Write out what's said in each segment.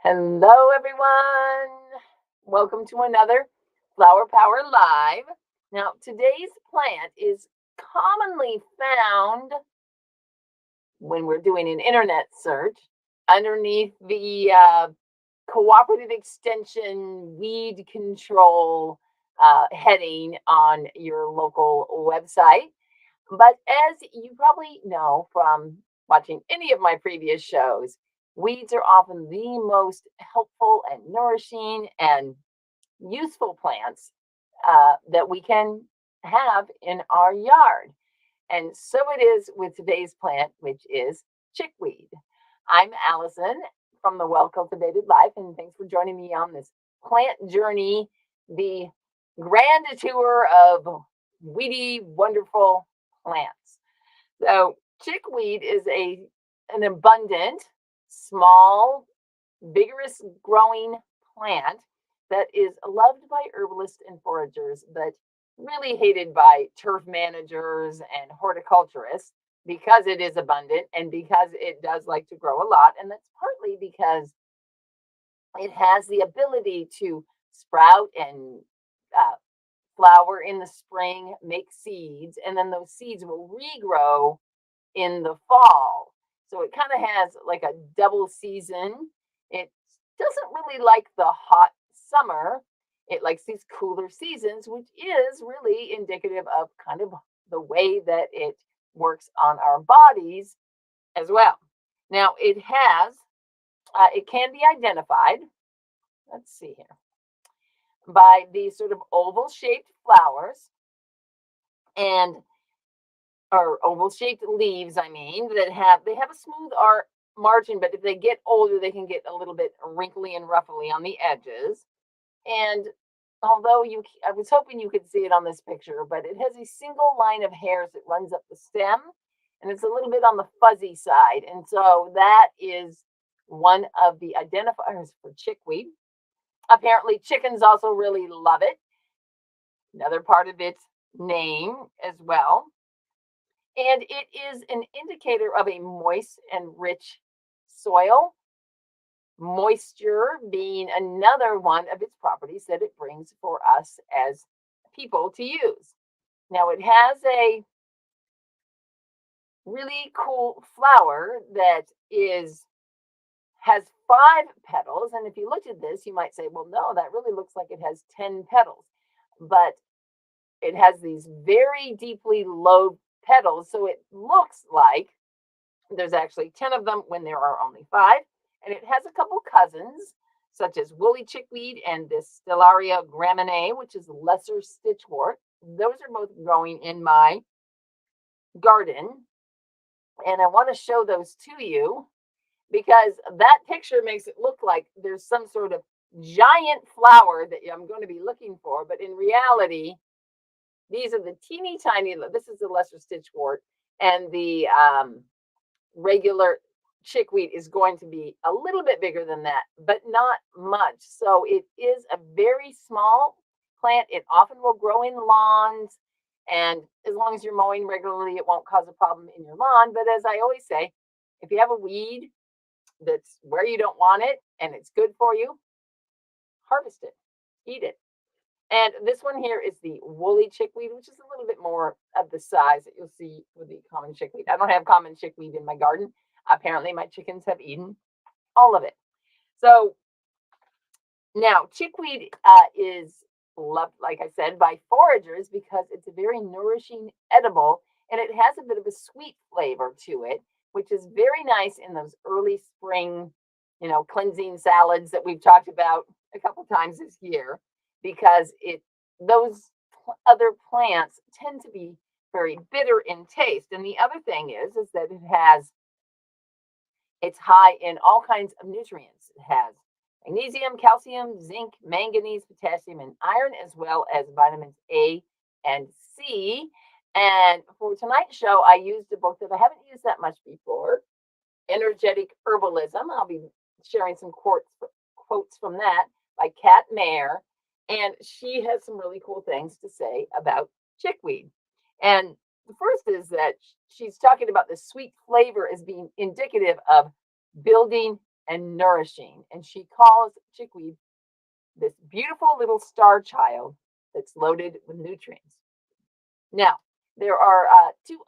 Hello, everyone. Welcome to another Flower Power Live. Now, today's plant is commonly found when we're doing an internet search underneath the cooperative extension weed control heading on your local website. But as you probably know from watching any of my previous shows, weeds are often the most helpful and nourishing and useful plants that we can have in our yard. And so it is with today's plant, which is chickweed. I'm Allison from the Well Cultivated Life, and thanks for joining me on this plant journey, the grand tour of weedy, wonderful plants. So, chickweed is an abundant, small, vigorous growing plant that is loved by herbalists and foragers, but really hated by turf managers and horticulturists because it is abundant and because it does like to grow a lot. And that's partly because it has the ability to sprout and uh, flower in the spring, make seeds, and then those seeds will regrow in the fall. So it kind of has like a double season. It doesn't really like the hot summer. It likes these cooler seasons, which is really indicative of kind of the way that it works on our bodies as well. Now, it can be identified, let's see here, by these sort of oval shaped flowers and or oval shaped leaves, I mean, they have a smooth margin, but if they get older, they can get a little bit wrinkly and ruffly on the edges. And although I was hoping you could see it on this picture, but it has a single line of hairs that runs up the stem, and it's a little bit on the fuzzy side. And so that is one of the identifiers for chickweed. Apparently, chickens also really love it. Another part of its name as well. And it is an indicator of a moist and rich soil, moisture being another one of its properties that it brings for us as people to use. Now, it has a really cool flower that has 5 petals. And if you looked at this, you might say, well, no, that really looks like it has 10 petals. But it has these very deeply lobed petals. So it looks like there's actually 10 of them when there are only 5. And it has a couple cousins, such as woolly chickweed and this Stellaria graminae, which is lesser stitchwort. Those are both growing in my garden. And I want to show those to you because that picture makes it look like there's some sort of giant flower that I'm going to be looking for. But in reality, these are the teeny tiny, this is the lesser stitchwort, and the regular chickweed is going to be a little bit bigger than that, but not much. So it is a very small plant. It often will grow in lawns, and as long as you're mowing regularly, it won't cause a problem in your lawn. But as I always say, if you have a weed that's where you don't want it and it's good for you, harvest it, eat it. And this one here is the woolly chickweed, which is a little bit more of the size that you'll see with the common chickweed. I don't have common chickweed in my garden. Apparently, my chickens have eaten all of it. So now chickweed is loved, like I said, by foragers because it's a very nourishing edible and it has a bit of a sweet flavor to it, which is very nice in those early spring, cleansing salads that we've talked about a couple times this year because those other plants tend to be very bitter in taste. And the other thing is that it's high in all kinds of nutrients. It has magnesium, calcium, zinc, manganese, potassium, and iron, as well as vitamins A and C. And for tonight's show, I used a book that I haven't used that much before, Energetic Herbalism. I'll be sharing some quotes from that by Kat Mayer. And she has some really cool things to say about chickweed. And the first is that she's talking about the sweet flavor as being indicative of building and nourishing. And she calls chickweed this beautiful little star child that's loaded with nutrients. Now, there are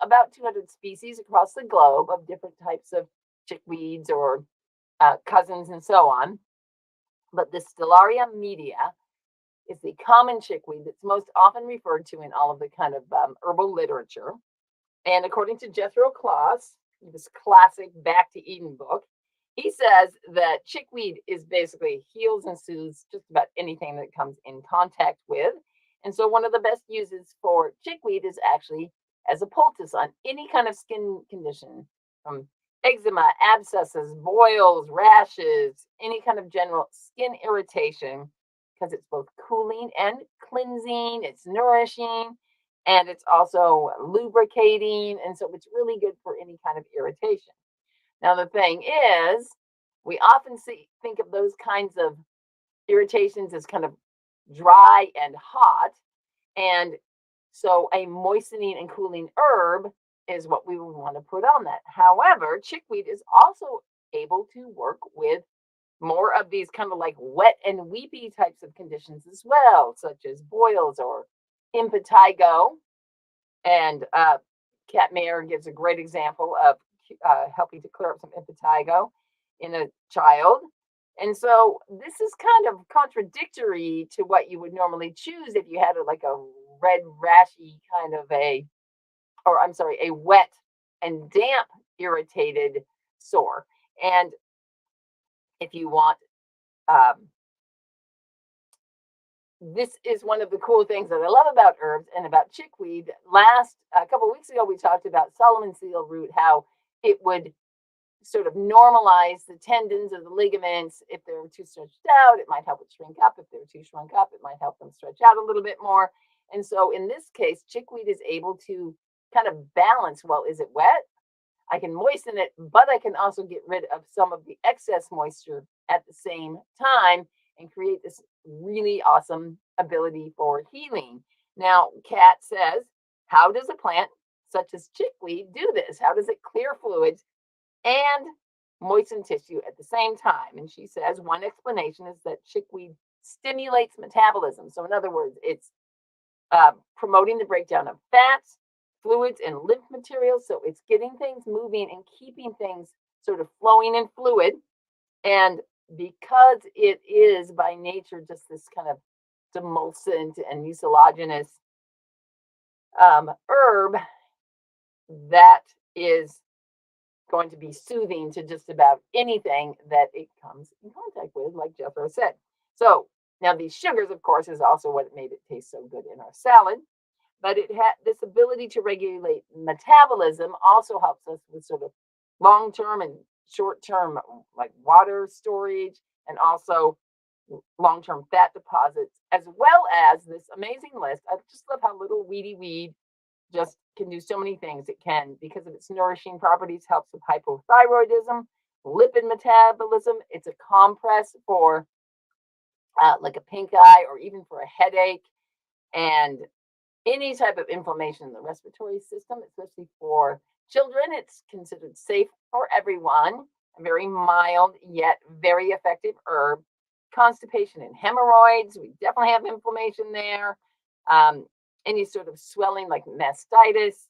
about 200 species across the globe of different types of chickweeds or cousins and so on. But the Stellaria media is the common chickweed that's most often referred to in all of the kind of herbal literature. And according to Jethro Kloss, this classic Back to Eden book, he says that chickweed is basically heals and soothes just about anything that comes in contact with. And so one of the best uses for chickweed is actually as a poultice on any kind of skin condition, from eczema, abscesses, boils, rashes, any kind of general skin irritation, because it's both cooling and cleansing, it's nourishing, and it's also lubricating. And so it's really good for any kind of irritation. Now, the thing is, we often think of those kinds of irritations as kind of dry and hot. And so a moistening and cooling herb is what we would want to put on that. However, chickweed is also able to work with more of these kind of like wet and weepy types of conditions as well, such as boils or impetigo. And Kat Mayer gives a great example of helping to clear up some impetigo in a child. And so this is kind of contradictory to what you would normally choose if you had like a red rashy kind of a wet and damp irritated sore. And if you want, this is one of the cool things that I love about herbs and about chickweed. A couple of weeks ago, we talked about Solomon seal root, how it would sort of normalize the tendons or the ligaments. If they're too stretched out, it might help it shrink up. If they're too shrunk up, it might help them stretch out a little bit more. And so in this case, chickweed is able to kind of balance, well, is it wet? I can moisten it, but I can also get rid of some of the excess moisture at the same time and create this really awesome ability for healing. Now, Kat says, how does a plant such as chickweed do this? How does it clear fluids and moisten tissue at the same time? And she says one explanation is that chickweed stimulates metabolism. So in other words, it's promoting the breakdown of fats, fluids, and lymph materials. So it's getting things moving and keeping things sort of flowing in fluid. And because it is by nature just this kind of demulcent and mucilaginous herb, that is going to be soothing to just about anything that it comes in contact with, like Jethro said. So now these sugars, of course, is also what made it taste so good in our salad. But it had this ability to regulate metabolism, also helps us with sort of long-term and short-term like water storage, and also long-term fat deposits, as well as this amazing list. I just love how little weedy weed just can do so many things. It can, because of its nourishing properties, helps with hypothyroidism, lipid metabolism. It's a compress for like a pink eye or even for a headache, and any type of inflammation in the respiratory system, especially for children. It's considered safe for everyone. A very mild yet very effective herb. Constipation and hemorrhoids, we definitely have inflammation there. Any sort of swelling like mastitis.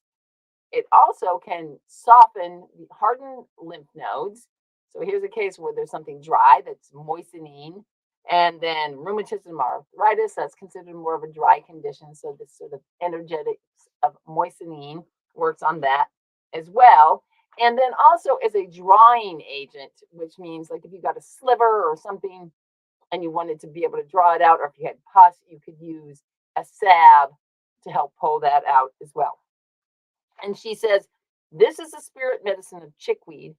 It also can soften the hardened lymph nodes. So here's a case where there's something dry that's moistening. And then rheumatism or arthritis, that's considered more of a dry condition. So this sort of energetics of moistening works on that as well. And then also as a drying agent, which means like if you got a sliver or something and you wanted to be able to draw it out, or if you had pus, you could use a salve to help pull that out as well. And she says, this is the spirit medicine of chickweed,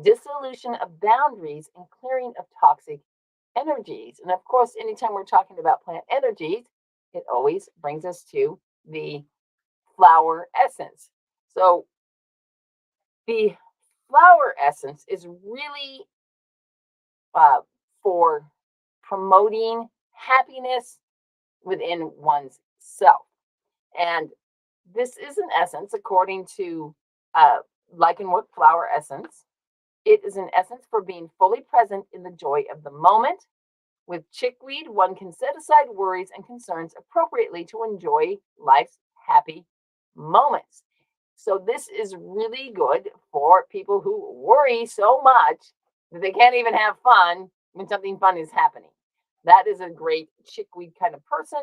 dissolution of boundaries and clearing of toxic energies. And of course, anytime we're talking about plant energies, it always brings us to the flower essence. So the flower essence is really for promoting happiness within one's self. And this is an essence, according to Lichen Flower Essence. It is an essence for being fully present in the joy of the moment. With chickweed, one can set aside worries and concerns appropriately to enjoy life's happy moments. So, this is really good for people who worry so much that they can't even have fun when something fun is happening. That is a great chickweed kind of person.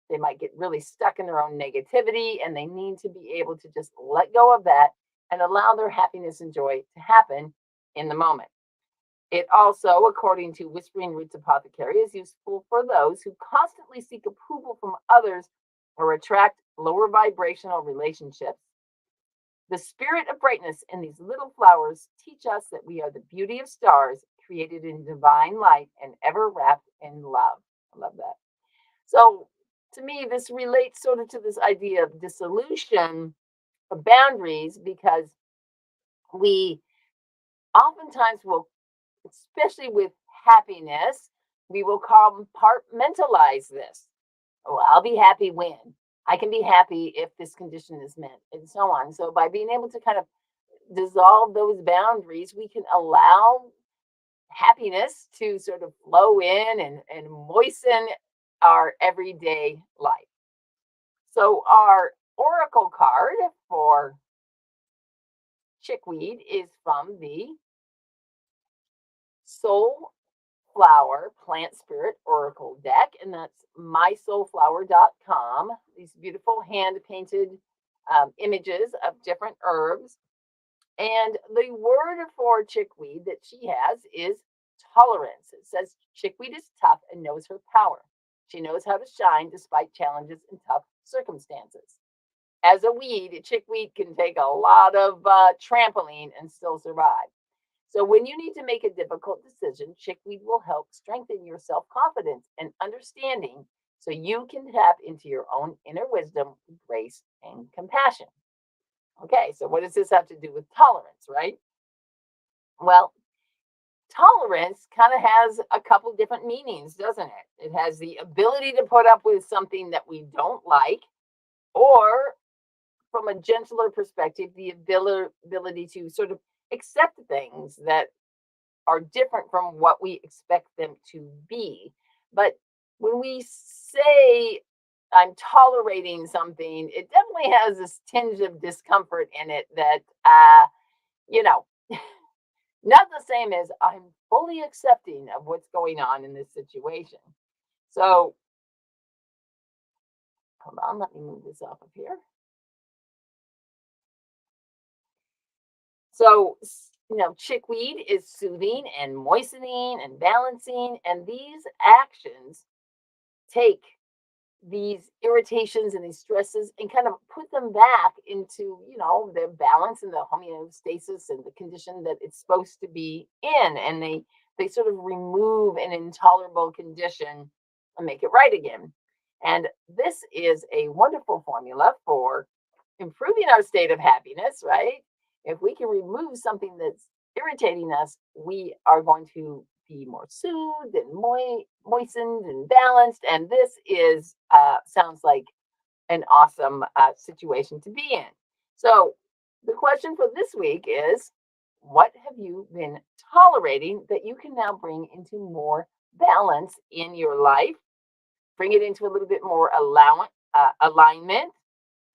They might get really stuck in their own negativity and they need to be able to just let go of that and allow their happiness and joy to happen in the moment. It also, according to Whispering Roots Apothecary, is useful for those who constantly seek approval from others or attract lower vibrational relationships. The spirit of brightness in these little flowers teach us that we are the beauty of stars, created in divine light and ever wrapped in love. I love that. So, to me, this relates sort of to this idea of dissolution of boundaries because we oftentimes will, especially with happiness, we will compartmentalize this. Oh, I'll be happy when. I can be happy if this condition is met, and so on. So, by being able to kind of dissolve those boundaries, we can allow happiness to sort of flow in and moisten our everyday life. So, our oracle card for chickweed is from the Soulflower Plant Spirit Oracle deck, and that's mysoulflower.com. These beautiful hand painted images of different herbs. And the word for chickweed that she has is tolerance. It says chickweed is tough and knows her power. She knows how to shine despite challenges and tough circumstances. As a weed, chickweed can take a lot of trampoline and still survive. So, when you need to make a difficult decision, chickweed will help strengthen your self confidence and understanding so you can tap into your own inner wisdom, grace, and compassion. Okay, so what does this have to do with tolerance, right? Well, tolerance kind of has a couple different meanings, doesn't it? It has the ability to put up with something that we don't like, or from a gentler perspective, the ability to sort of accept things that are different from what we expect them to be. But when we say I'm tolerating something, it definitely has this tinge of discomfort in it that, you know, not the same as I'm fully accepting of what's going on in this situation. So, hold on, let me move this off of here. So, chickweed is soothing and moistening and balancing, and these actions take these irritations and these stresses and kind of put them back into, their balance and the homeostasis and the condition that it's supposed to be in. And they sort of remove an intolerable condition and make it right again. And this is a wonderful formula for improving our state of happiness, right? If we can remove something that's irritating us, we are going to be more soothed and moistened and balanced. And this is sounds like an awesome situation to be in. So the question for this week is, what have you been tolerating that you can now bring into more balance in your life? Bring it into a little bit more alignment.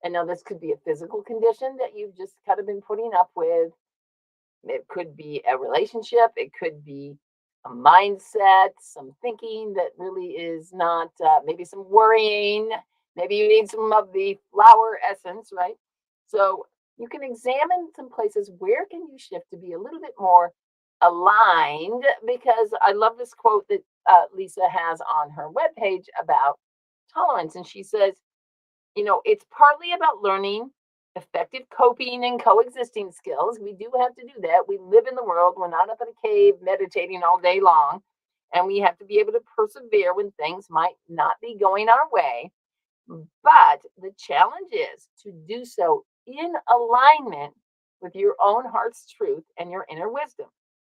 And now this could be a physical condition that you've just kind of been putting up with. It could be a relationship. It could be a mindset, some thinking that really is not, maybe some worrying. Maybe you need some of the flower essence, right? So you can examine some places where can you shift to be a little bit more aligned, because I love this quote that Lisa has on her webpage about tolerance. And she says, it's partly about learning effective coping and coexisting skills. We do have to do that. We live in the world. We're not up in a cave meditating all day long. And we have to be able to persevere when things might not be going our way. But the challenge is to do so in alignment with your own heart's truth and your inner wisdom,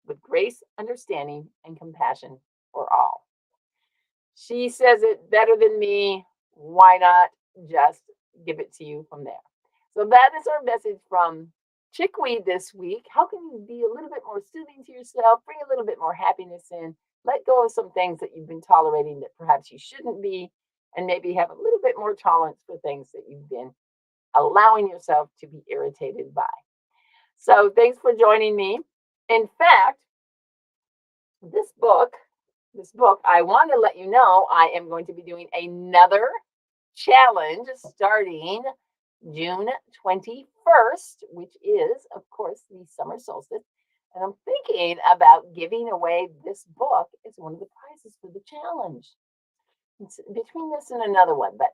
with grace, understanding, and compassion for all. She says it better than me. Why not just give it to you from there? So that is our message from chickweed this week. How can you be a little bit more soothing to yourself, bring a little bit more happiness in, let go of some things that you've been tolerating that perhaps you shouldn't be, and maybe have a little bit more tolerance for things that you've been allowing yourself to be irritated by. So thanks for joining me. In fact, this book, I want to let you know I am going to be doing another challenge starting June 21st, which is, of course, the summer solstice. And I'm thinking about giving away this book as one of the prizes for the challenge. It's between this and another one, but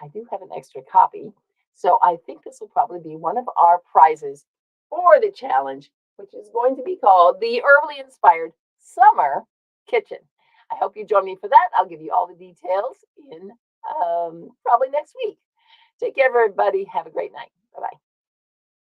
I do have an extra copy. So I think this will probably be one of our prizes for the challenge, which is going to be called the Herbally Inspired Summer Kitchen. I hope you join me for that. I'll give you all the details in probably next week. Take care, everybody. Have a great night. Bye bye.